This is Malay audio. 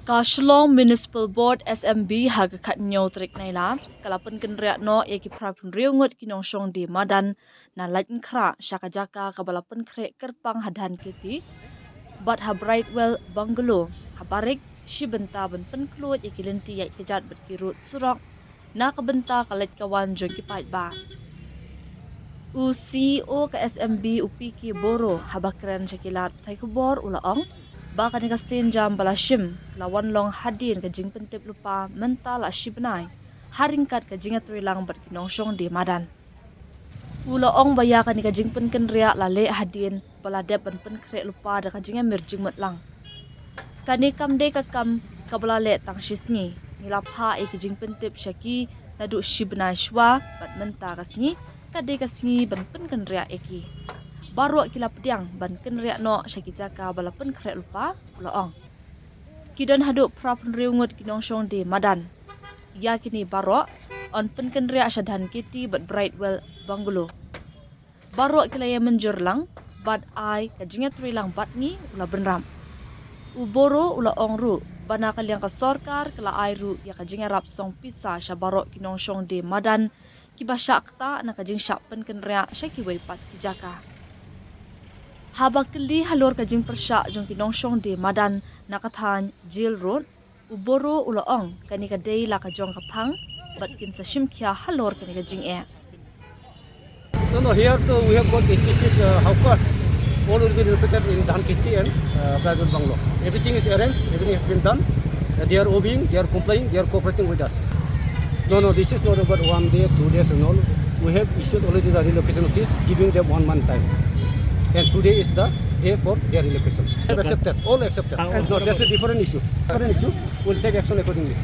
Shillong Municipal Board SMB hagakat nyotrik nailat kalapan kenriak no yaki prapun ngut nongshong di madan na Laitumkhrah syakajaka kabalapan krek kerpang hadhan kiti bat habrait well bangalo habarik shibenta ban penklut yaki lenti yak kejat bat kirut surok na kabenta kalit kawan jong kipait ba CEO ke SMB upiki boro habakren syakilat thai kubor ulaong baka ni kasin jam balashim lawan long hadin ke jing pentip lupa mental ashibnai haringkat ke jinga trilang ber nongshong di madan ulaong baya ka ni ka jing Pynkynriah lale hadin baladep ban penkrek lupa da ka jinga mirjing metlang kani kamde ka kam kabalale tang shisngi nilapha e ke jing pentip syaki nadu shibnai shwa bat menta kasngi kade kasngi ban Pynkynriah eki baru kila pediang ban kenriak no syakijaka balapan krek lupa ulaong kidon haduh prapun ngut nongshong di madan ya kini baru on Pynkynriah syadhan kiti bat brightwell bangalo baru kila ya menjurlang bad ai kajinga trilang bat ni ula benram uboro ulaong ru bana kaliang ka sorkar kala ai ru ya kajinga rap song pisa syabaro nongshong di madan kibasakta na kajing syak Pynkynriah syakiwei pat kijaka habakli halor kajing persyak jong nongshong di madan nakathan jail road uboro ulaong kani kadei la kajong kapang bat kin sa shimkya halor kani kajing No, here too we have got 86 houses. All will be located in Dhan Kitty and private bungalow. Everything is arranged, everything has been done. They are obeying, they are complying, they are cooperating with us. No, this is not about 1 day, 2 days and all. We have issued already the relocation notice, giving them 1 month time. And today is the day for their relocation. They have accepted, all accepted. No, that's a different issue. We'll take action accordingly.